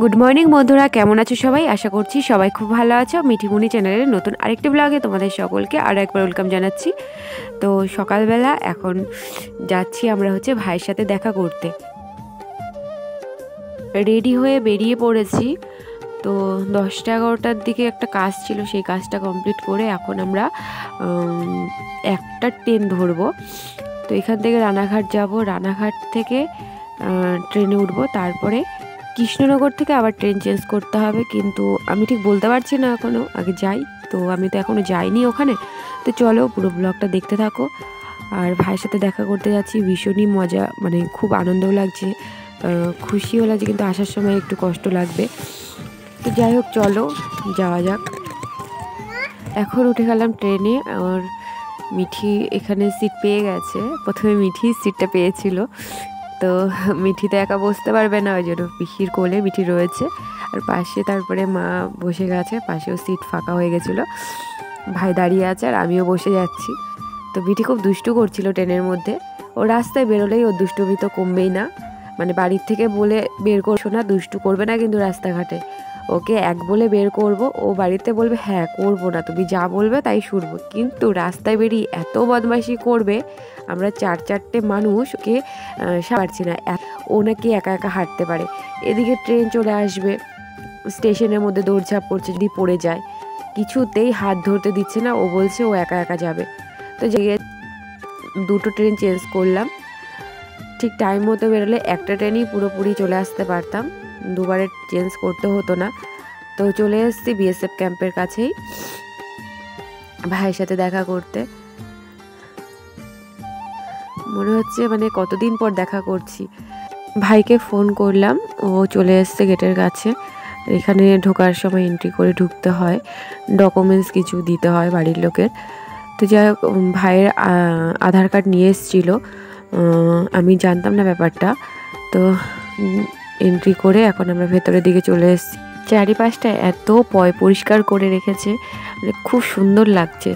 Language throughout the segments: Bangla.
গুড মর্নিং বন্ধুরা, কেমন আছো সবাই? আশা করছি সবাই খুব ভালো আছো। মিঠিমুনি চ্যানেলের নতুন আরেকটি ব্লগে তোমাদের সকলকে আরও একবার ওয়েলকাম জানাচ্ছি। তো সকালবেলা এখন যাচ্ছি আমরা ভাইয়ের সাথে দেখা করতে। রেডি হয়ে বেরিয়ে পড়েছি। তো 10টা-11টার দিকে একটা কাজ ছিল, সেই কাজটা কমপ্লিট করে এখন আমরা একটা ট্রেন ধরবো। তো এখান থেকে রানাঘাট যাব, রানাঘাট থেকে ট্রেনে উঠবো, তারপরে কৃষ্ণনগর থেকে আবার ট্রেন চেঞ্জ করতে হবে, কিন্তু আমি ঠিক বলতে পারছি না এখনও। আগে যাই, তো আমি তো এখনও যাইনি ওখানে। তো চলো পুরো ব্লগটা দেখতে থাকো। আর ভাইয়ের সাথে দেখা করতে যাচ্ছি, ভীষণই মজা, মানে খুব আনন্দও লাগছে, খুশিও লাগছে, কিন্তু আসার সময় একটু কষ্ট লাগবে। তো যাই হোক, চলো যাওয়া যাক। এখন উঠে গেলাম ট্রেনে। আর মিঠি এখানে সিট পেয়ে গেছে। প্রথমে মিঠি সিটটা পেয়েছিল, তো মিঠি তো একা বসতে পারবে না, ওই জন্য পিসির কোলে মিঠি রয়েছে। আর পাশে তারপরে মা বসে গেছে, পাশেও সিট ফাঁকা হয়ে গেছিলো। ভাই দাঁড়িয়ে আছে আর আমিও বসে যাচ্ছি। তো মিঠি খুব দুষ্টু করছিল ট্রেনের মধ্যে। ও রাস্তায় বেরোলেই ওর দুষ্টুমি তো কমবেই না, মানে বাড়ির থেকে বলে বের করছো না, দুষ্টু করবে না কিন্তু রাস্তাঘাটে। ওকে এক বলে বের করব, ও বাড়িতে বলবে হ্যাঁ করবো না, তুমি যা বলবে তাই শুনবো, কিন্তু রাস্তায় বেরিয়ে এত বদমাইশি করবে। আমরা 4-4টে মানুষ ওকে পারছি না, ও নাকি একা একা হাঁটতে পারে। এদিকে ট্রেন চলে আসবে, স্টেশনের মধ্যে দৌড়ঝাঁপ করছে, যদি পড়ে যায়। কিছুতেই হাত ধরতে দিচ্ছে না, ও বলছে ও একা একা যাবে। তো যে দুটো ট্রেন চেঞ্জ করলাম, ঠিক টাইম মতো বেরোলে একটা ট্রেনই পুরোপুরি চলে আসতে পারতাম, দুবারে চেঞ্জ করতে হতো না। তো চলে এসেছি বিএসএফ ক্যাম্পের কাছেই ভাইয়ের সাথে দেখা করতে। মনে হচ্ছে মানে কতদিন পর দেখা করছি। ভাইকে ফোন করলাম, ও চলে এসছে গেটের কাছে। এখানে ঢোকার সময় এন্ট্রি করে ঢুকতে হয়, ডকুমেন্টস কিছু দিতে হয় বাড়ির লোকের। তো যাই হোক, ভাইয়ের আধার কার্ড নিয়ে এসেছিলো, আমি জানতাম না ব্যাপারটা। তো এন্ট্রি করে এখন আমরা ভেতরের দিকে চলে এসেছি। চারিপাশটা এত পরিষ্কার করে রেখেছে, মানে খুব সুন্দর লাগছে।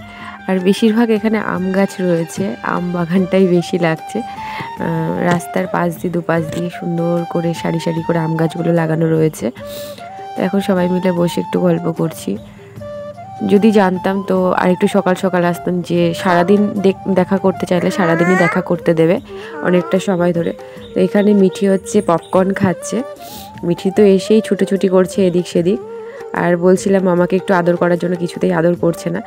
আর বেশিরভাগ এখানে আম গাছ রয়েছে, আম বাগানটাই বেশি লাগছে। রাস্তার পাশ দিয়ে দুপাশ দিয়ে সুন্দর করে সারি সারি করে আম গাছগুলো লাগানো রয়েছে। তো এখন সবাই মিলে বসে একটু গল্প করছি। যদি জানতাম তো আরেকটু সকাল সকাল আসতাম, যে সারাদিন দেখা করতে চাইলে সারাদিনই দেখা করতে দেবে অনেকটা সময় ধরে। তো এখানে মিঠি পপকর্ন খাচ্ছে। মিঠি তো এসেই ছুটোছুটি করছে এদিক সেদিক, আর বলছিলাম আমাকে একটু আদর করার জন্য, কিছুতেই আদর করছে না।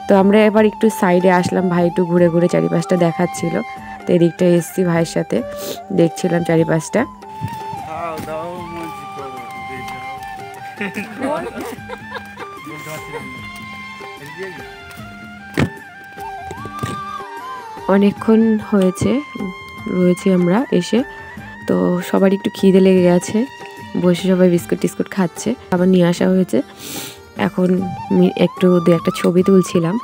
তো আমরা এবার একটু সাইডে আসলাম, ভাই একটু ঘুরে ঘুরে চারিপাশটা দেখাচ্ছিল। তো এদিকটা এসছি ভাইয়ের সাথে, দেখছিলাম চারিপাশটা। অনেকক্ষণ রয়েছি আমরা এসে। তো সবার একটু খিদে লেগে গেছে, বসে সবাই বিস্কুট টিস্কুট খাচ্ছে, আবার নিয়ে আসা হয়েছে। এখন একটু একটা ছবি তুলছিলাম,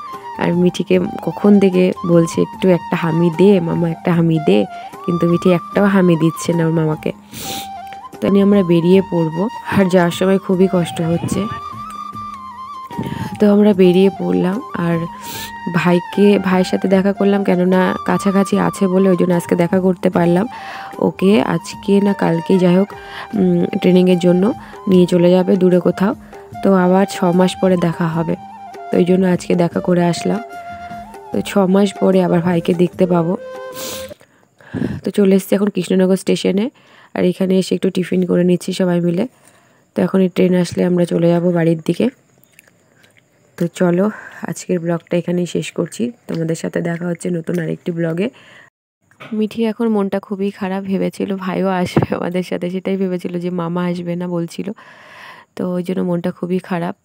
আর মিঠিকে কখন থেকে বলছে একটু একটা হামি দে মামা, একটা হামি দে, কিন্তু মিঠি একটাও হামি দিচ্ছে না ওর মামাকে। তো আমরা বেরিয়ে পড়বো, আর যাওয়ার সময় খুবই কষ্ট হচ্ছে। তো আমরা বেরিয়ে পড়লাম, আর ভাইয়ের সাথে দেখা করলাম, কেননা কাছাকাছি আছে বলে, ওই জন্য আজকে দেখা করতে পারলাম। ওকে আজকে না কালকে যাই হোক ট্রেনিংয়ের জন্য নিয়ে চলে যাবে দূরে কোথাও। তো আবার 6 মাস পরে দেখা হবে, তো ওই জন্য আজকে দেখা করে আসলাম। তো 6 মাস পরে আবার ভাইকে দেখতে পাবো। তো চলে এসেছি এখন কৃষ্ণনগর স্টেশনে, আর এখানে এসে একটু টিফিন করে নিচ্ছি সবাই মিলে। তো এখন এই ট্রেন আসলে আমরা চলে যাব বাড়ির দিকে। তো চলো আজকের ব্লগটা এখানেই শেষ করছি, তোমাদের সাথে দেখা হচ্ছে নতুন আরেকটি ব্লগে। মিঠি এখন মনটা খুবই খারাপ, ভেবেছিল ভাইও আসবে আমাদের সাথে, সেটাই ভেবেছিল, যে মামা আসবে না বলছিল, তো ওই জন্য মনটা খুবই খারাপ।